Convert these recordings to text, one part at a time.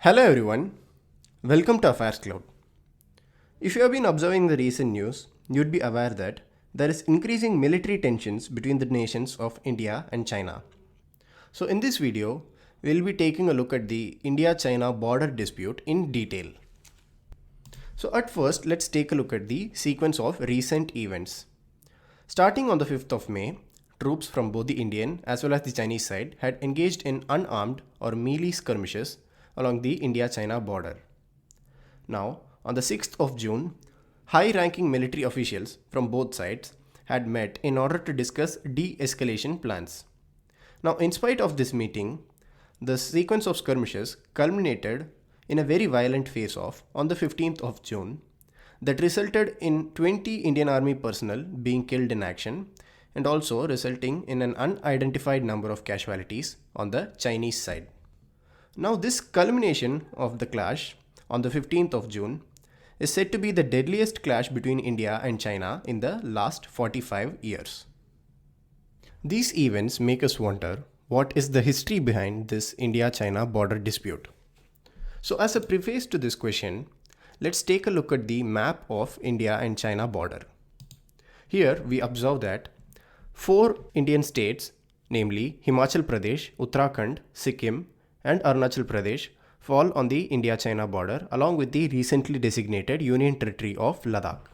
Hello everyone, welcome to Affairs Cloud. If you have been observing the recent news, you'd be aware that there is increasing military tensions between the nations of India and China. So in this video, we'll be taking a look at the India-China border dispute in detail. So at first, let's take a look at the sequence of recent events. Starting on the 5th of May, troops from both the Indian as well as the Chinese side had engaged in unarmed or melee skirmishes along the India-China border. Now, on the 6th of June, high-ranking military officials from both sides had met in order to discuss de-escalation plans. Now, in spite of this meeting, the sequence of skirmishes culminated in a very violent face-off on the 15th of June that resulted in 20 Indian Army personnel being killed in action and also resulting in an unidentified number of casualties on the Chinese side. Now, this culmination of the clash on the 15th of June is said to be the deadliest clash between India and China in the last 45 years. These events make us wonder what is the history behind this India-China border dispute. So, as a preface to this question, let's take a look at the map of India and China border. Here we observe that 4 Indian states, namely Himachal Pradesh, Uttarakhand, Sikkim, and Arunachal Pradesh, fall on the India-China border along with the recently designated Union Territory of Ladakh.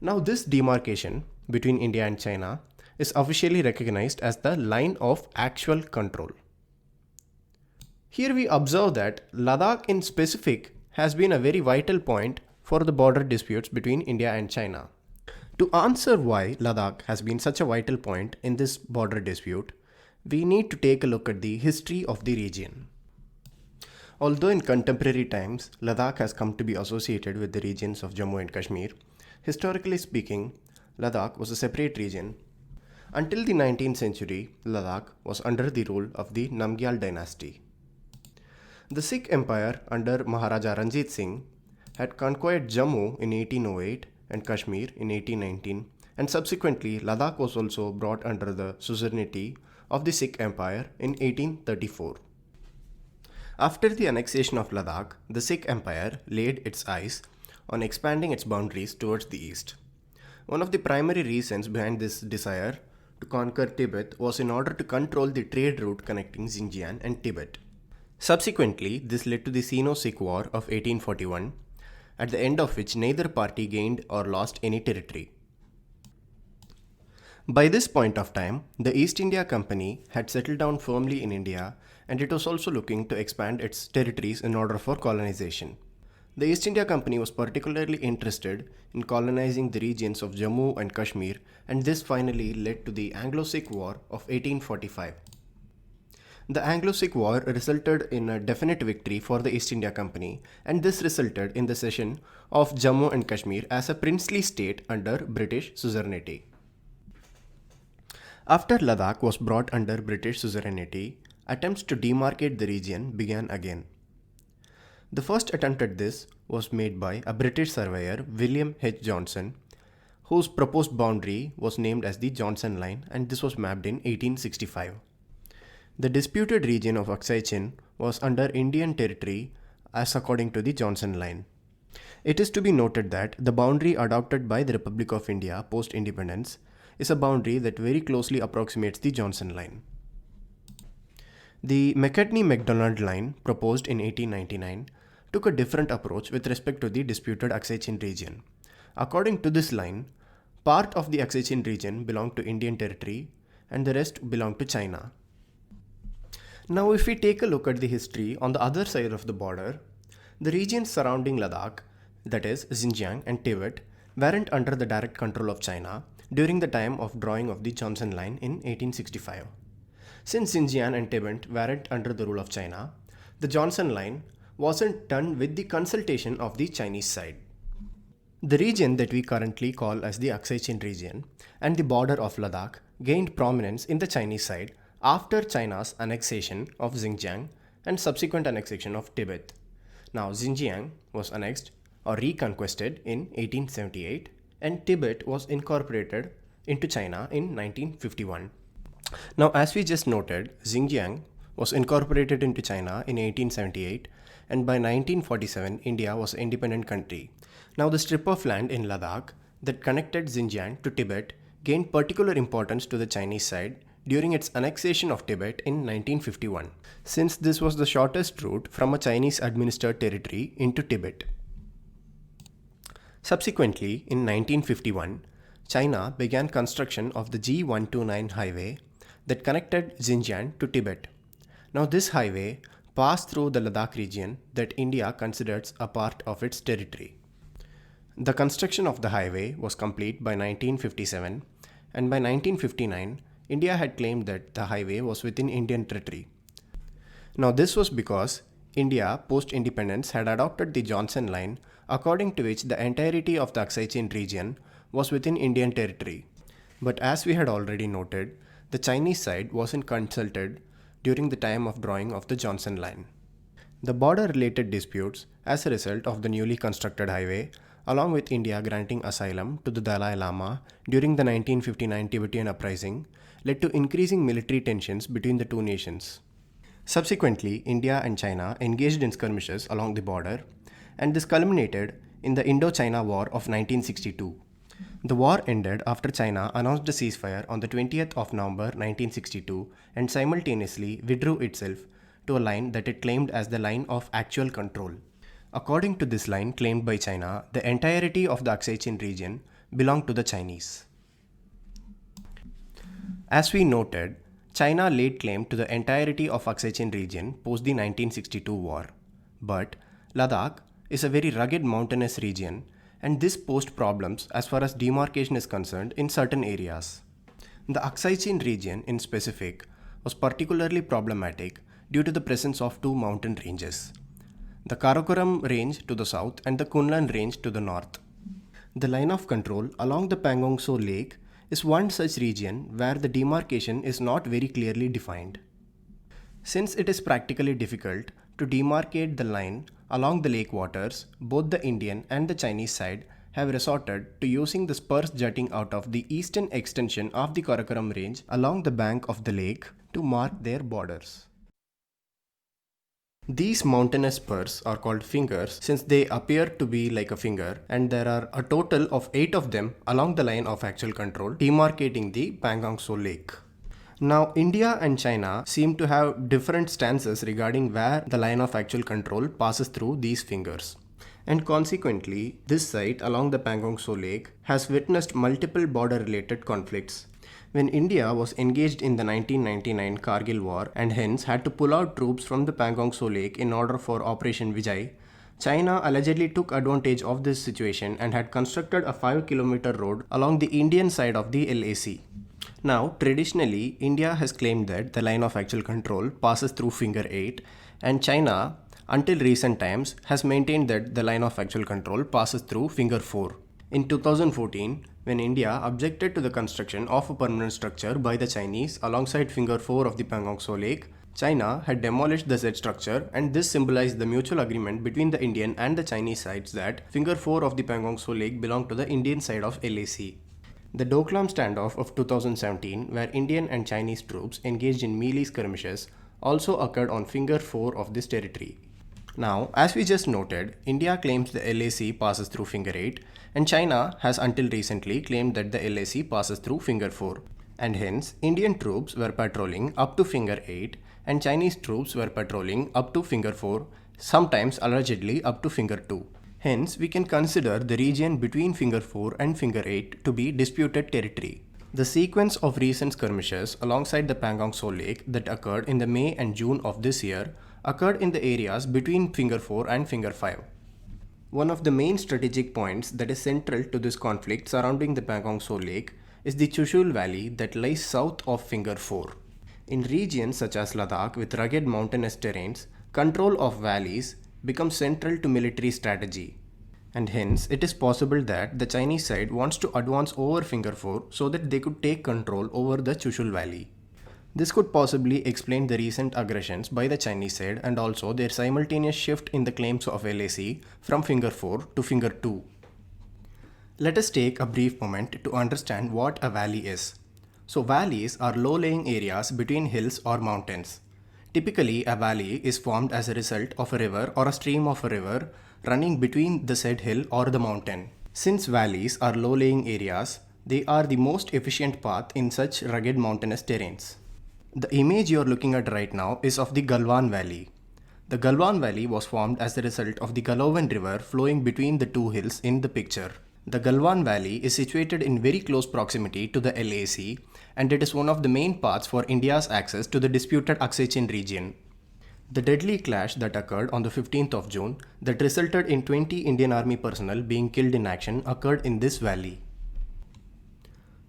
Now, this demarcation between India and China is officially recognized as the line of actual control. Here we observe that Ladakh in specific has been a very vital point for the border disputes between India and China. To answer why Ladakh has been such a vital point in this border dispute, we need to take a look at the history of the region. Although in contemporary times, Ladakh has come to be associated with the regions of Jammu and Kashmir, historically speaking, Ladakh was a separate region. Until the 19th century, Ladakh was under the rule of the Namgyal dynasty. The Sikh Empire under Maharaja Ranjit Singh had conquered Jammu in 1808 and Kashmir in 1819, and subsequently Ladakh was also brought under the suzerainty of the Sikh Empire in 1834. After the annexation of Ladakh, the Sikh Empire laid its eyes on expanding its boundaries towards the east. One of the primary reasons behind this desire to conquer Tibet was in order to control the trade route connecting Xinjiang and Tibet. Subsequently, this led to the Sino-Sikh War of 1841, at the end of which neither party gained or lost any territory. By this point of time, the East India Company had settled down firmly in India, and it was also looking to expand its territories in order for colonization. The East India Company was particularly interested in colonizing the regions of Jammu and Kashmir, and this finally led to the Anglo-Sikh War of 1845. The Anglo-Sikh War resulted in a definite victory for the East India Company, and this resulted in the cession of Jammu and Kashmir as a princely state under British suzerainty. After Ladakh was brought under British suzerainty, attempts to demarcate the region began again. The first attempt at this was made by a British surveyor, William H. Johnson, whose proposed boundary was named as the Johnson Line, and this was mapped in 1865. The disputed region of Aksai Chin was under Indian territory as according to the Johnson Line. It is to be noted that the boundary adopted by the Republic of India post-independence is a boundary that very closely approximates the Johnson Line. The Mccartney-Mcdonald line, proposed in 1899, took a different approach with respect to the disputed Aksai Chin region. According to this line, part of the Aksai Chin region belonged to Indian territory and the rest belonged to China. Now, if we take a look at the history on the other side of the border, the regions surrounding Ladakh, that is Xinjiang and Tibet, weren't under the direct control of China during the time of drawing of the Johnson Line in 1865. Since Xinjiang and Tibet weren't under the rule of China, the Johnson Line wasn't done with the consultation of the Chinese side. The region that we currently call as the Aksai Chin region and the border of Ladakh gained prominence in the Chinese side after China's annexation of Xinjiang and subsequent annexation of Tibet. Now, Xinjiang was annexed or reconquested in 1878 and Tibet was incorporated into China in 1951. Now, as we just noted, Xinjiang was incorporated into China in 1878, and by 1947 India was an independent country. Now the strip of land in Ladakh that connected Xinjiang to Tibet gained particular importance to the Chinese side during its annexation of Tibet in 1951, since this was the shortest route from a Chinese-administered territory into Tibet. Subsequently, in 1951, China began construction of the G129 highway that connected Xinjiang to Tibet. Now this highway passed through the Ladakh region that India considers a part of its territory. The construction of the highway was complete by 1957, and by 1959, India had claimed that the highway was within Indian territory. Now this was because India post-independence had adopted the Johnson Line, according to which the entirety of the Aksai Chin region was within Indian territory. But as we had already noted, the Chinese side wasn't consulted during the time of drawing of the Johnson Line. The border-related disputes as a result of the newly constructed highway, along with India granting asylum to the Dalai Lama during the 1959 Tibetan uprising, led to increasing military tensions between the two nations. Subsequently, India and China engaged in skirmishes along the border, and this culminated in the Indo-China War of 1962. The war ended after China announced a ceasefire on the 20th of November 1962 and simultaneously withdrew itself to a line that it claimed as the line of actual control. According to this line claimed by China, the entirety of the Aksai Chin region belonged to the Chinese. As we noted, China laid claim to the entirety of Aksai Chin region post the 1962 war. But Ladakh is a very rugged mountainous region, and this posed problems as far as demarcation is concerned in certain areas. The Aksai Chin region in specific was particularly problematic due to the presence of two mountain ranges, the Karakoram range to the south and the Kunlun range to the north. The line of control along the Pangong Tso Lake is one such region where the demarcation is not very clearly defined. Since it is practically difficult to demarcate the line along the lake waters, both the Indian and the Chinese side have resorted to using the spurs jutting out of the eastern extension of the Karakoram range along the bank of the lake to mark their borders. These mountainous spurs are called fingers since they appear to be like a finger, and there are a total of 8 of them along the line of actual control demarcating the Pangong Tso Lake. Now, India and China seem to have different stances regarding where the line of actual control passes through these fingers. And consequently, this site along the Pangong Tso Lake has witnessed multiple border-related conflicts. When India was engaged in the 1999 Kargil War and hence had to pull out troops from the Pangong Tso Lake in order for Operation Vijay, China allegedly took advantage of this situation and had constructed a 5-kilometer road along the Indian side of the LAC. Now, traditionally, India has claimed that the line of actual control passes through finger 8, and China, until recent times, has maintained that the line of actual control passes through finger 4. In 2014, when India objected to the construction of a permanent structure by the Chinese alongside finger 4 of the Pangong Tso Lake, China had demolished the said structure, and this symbolized the mutual agreement between the Indian and the Chinese sides that finger 4 of the Pangong Tso Lake belonged to the Indian side of LAC. The Doklam Standoff of 2017, where Indian and Chinese troops engaged in melee skirmishes, also occurred on finger 4 of this territory. Now, as we just noted, India claims the LAC passes through finger 8, and China has until recently claimed that the LAC passes through finger 4. And hence, Indian troops were patrolling up to finger 8, and Chinese troops were patrolling up to finger 4, sometimes allegedly up to finger 2. Hence, we can consider the region between finger 4 and finger 8 to be disputed territory. The sequence of recent skirmishes alongside the Pangong Tso Lake that occurred in the May and June of this year occurred in the areas between finger 4 and finger 5. One of the main strategic points that is central to this conflict surrounding the Pangong Tso Lake is the Chushul Valley that lies south of finger 4. In regions such as Ladakh with rugged mountainous terrains, control of valleys becomes central to military strategy, and hence it is possible that the Chinese side wants to advance over finger 4 so that they could take control over the Chushul Valley. This could possibly explain the recent aggressions by the Chinese side and also their simultaneous shift in the claims of LAC from finger 4 to finger 2. Let us take a brief moment to understand what a valley is. So valleys are low-lying areas between hills or mountains. Typically, a valley is formed as a result of a river or a stream of a river running between the said hill or the mountain. Since valleys are low-lying areas, they are the most efficient path in such rugged mountainous terrains. The image you are looking at right now is of the Galwan Valley. The Galwan Valley was formed as the result of the Galwan River flowing between the two hills in the picture. The Galwan Valley is situated in very close proximity to the LAC, and it is one of the main paths for India's access to the disputed Xianjiang region. The deadly clash that occurred on the 15th of June that resulted in 20 Indian Army personnel being killed in action occurred in this valley.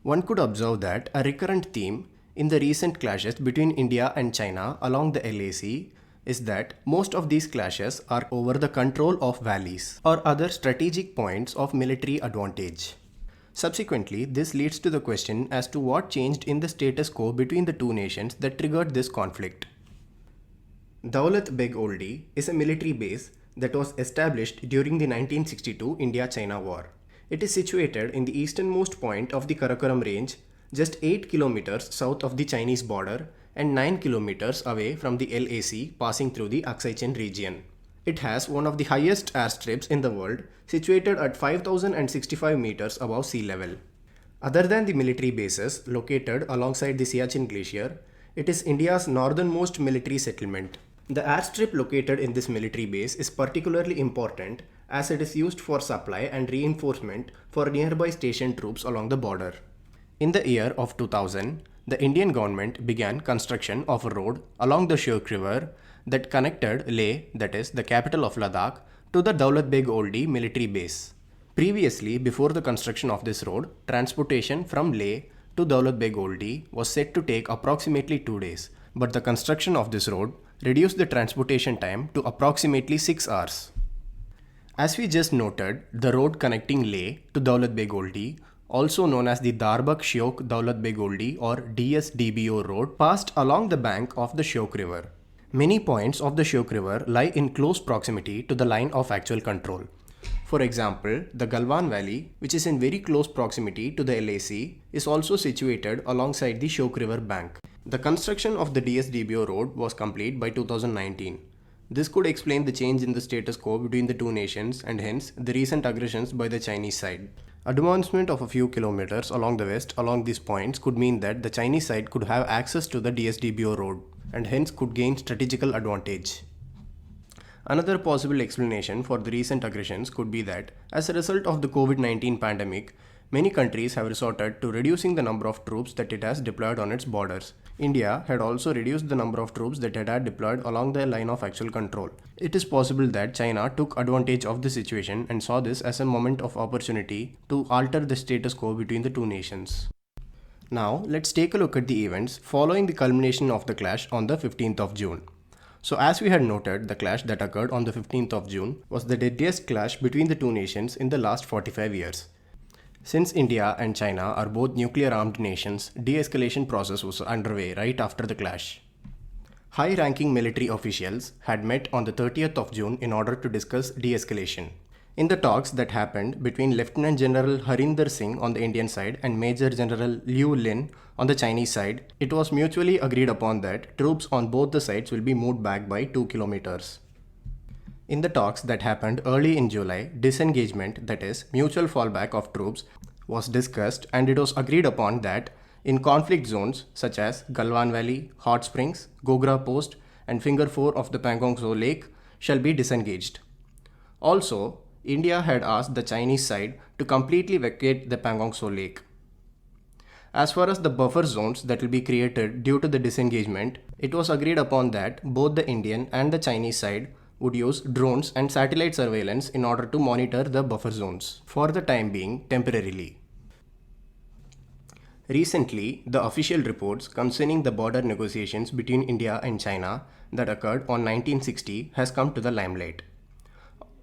One could observe that a recurrent theme in the recent clashes between India and China along the LAC is that most of these clashes are over the control of valleys or other strategic points of military advantage. Subsequently, this leads to the question as to what changed in the status quo between the two nations that triggered this conflict. Daulat Beg Oldi is a military base that was established during the 1962 Indo-China War. It is situated in the easternmost point of the Karakoram range, just 8 kilometers south of the Chinese border and 9 kilometers away from the LAC passing through the Xianjiang region. It has one of the highest airstrips in the world, situated at 5,065 meters above sea level. Other than the military bases located alongside the Siachen Glacier, it is India's northernmost military settlement. The airstrip located in this military base is particularly important as it is used for supply and reinforcement for nearby stationed troops along the border. In the year of 2000, the Indian government began construction of a road along the Shyok River that connected Leh, that is the capital of Ladakh, to the Daulat Beg Oldi military base. Previously, before the construction of this road, transportation from Leh to Daulat Beg Oldi was said to take approximately 2 days, but the construction of this road reduced the transportation time to approximately 6 hours. As we just noted, the road connecting Leh to Daulat Beg Oldi, also known as the Darbak Shyok Daulat Beg Oldi or DSDBO road, passed along the bank of the Shyok River. Many points of the Shyok River lie in close proximity to the line of actual control. For example, the Galwan Valley, which is in very close proximity to the LAC, is also situated alongside the Shyok River bank. The construction of the DSDBO road was complete by 2019. This could explain the change in the status quo between the two nations and hence the recent aggressions by the Chinese side. Advancement of a few kilometers along the west along these points could mean that the Chinese side could have access to the DSDBO road and hence could gain strategical advantage. Another possible explanation for the recent aggressions could be that as a result of the COVID-19 pandemic, many countries have resorted to reducing the number of troops that it has deployed on its borders. India had also reduced the number of troops that it had deployed along the line of actual control. It is possible that China took advantage of the situation and saw this as a moment of opportunity to alter the status quo between the two nations. Now, let's take a look at the events following the culmination of the clash on the 15th of June. So as we had noted, the clash that occurred on the 15th of June was the deadliest clash between the two nations in the last 45 years. Since India and China are both nuclear-armed nations, de-escalation process was underway right after the clash. High-ranking military officials had met on the 30th of June in order to discuss de-escalation. In the talks that happened between Lieutenant General Harinder Singh on the Indian side and Major General Liu Lin on the Chinese side, it was mutually agreed upon that troops on both the sides will be moved back by 2 kilometers. In the talks that happened early in July, disengagement, that is, mutual fallback of troops, was discussed and it was agreed upon that in conflict zones such as Galwan Valley, Hot Springs, Gogra Post and Finger 4 of the Pangong Tso Lake shall be disengaged. Also, India had asked the Chinese side to completely vacate the Pangong Tso Lake. As far as the buffer zones that will be created due to the disengagement, it was agreed upon that both the Indian and the Chinese side would use drones and satellite surveillance in order to monitor the buffer zones, for the time being temporarily. Recently, the official reports concerning the border negotiations between India and China that occurred on 1960 has come to the limelight.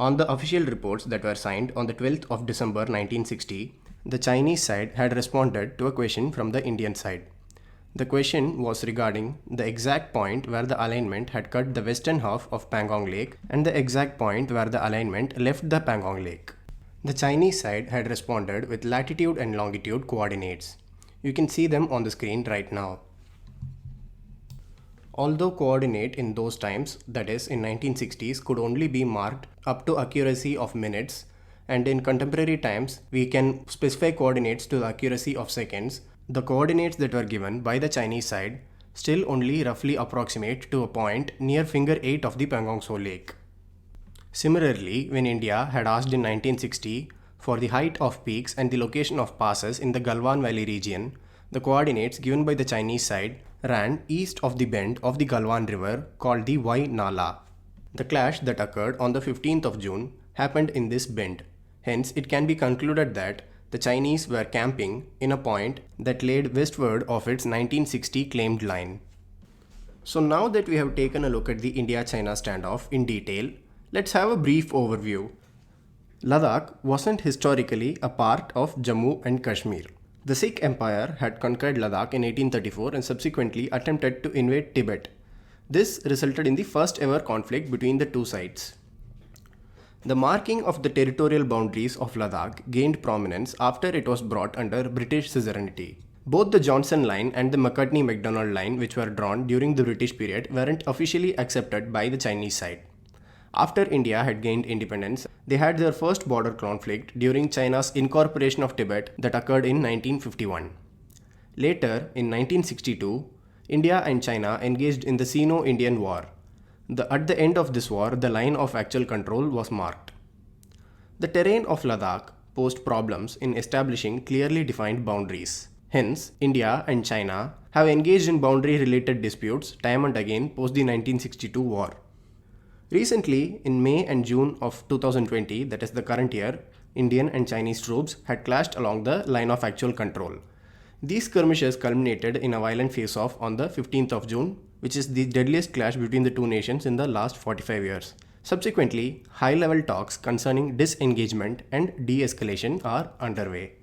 On the official reports that were signed on the 12th of December 1960, the Chinese side had responded to a question from the Indian side. The question was regarding the exact point where the alignment had cut the western half of Pangong Lake and the exact point where the alignment left the Pangong Lake. The Chinese side had responded with latitude and longitude coordinates. You can see them on the screen right now. Although coordinate in those times, that is in 1960s, could only be marked up to accuracy of minutes, and in contemporary times we can specify coordinates to the accuracy of seconds, the coordinates that were given by the Chinese side still only roughly approximate to a point near finger 8 of the Pangong Tso Lake. Similarly, when India had asked in 1960 for the height of peaks and the location of passes in the Galwan Valley region, the coordinates given by the Chinese side ran east of the bend of the Galwan River called the Y Nala. The clash that occurred on the 15th of June happened in this bend. Hence, it can be concluded that the Chinese were camping in a point that laid westward of its 1960 claimed line. So now that we have taken a look at the India-China standoff in detail, let's have a brief overview. Ladakh wasn't historically a part of Jammu and Kashmir. The Sikh Empire had conquered Ladakh in 1834 and subsequently attempted to invade Tibet. This resulted in the first ever conflict between the two sides. The marking of the territorial boundaries of Ladakh gained prominence after it was brought under British suzerainty. Both the Johnson Line and the Mccartney-Mcdonald Line, which were drawn during the British period, weren't officially accepted by the Chinese side. After India had gained independence, they had their first border conflict during China's incorporation of Tibet that occurred in 1951. Later, in 1962, India and China engaged in the Sino-Indian War. At the end of this war, the line of actual control was marked. The terrain of Ladakh posed problems in establishing clearly defined boundaries. Hence, India and China have engaged in boundary-related disputes time and again post the 1962 war. Recently, in May and June of 2020, that is the current year, Indian and Chinese troops had clashed along the line of actual control. These skirmishes culminated in a violent face-off on the 15th of June, which is the deadliest clash between the two nations in the last 45 years. Subsequently, high-level talks concerning disengagement and de-escalation are underway.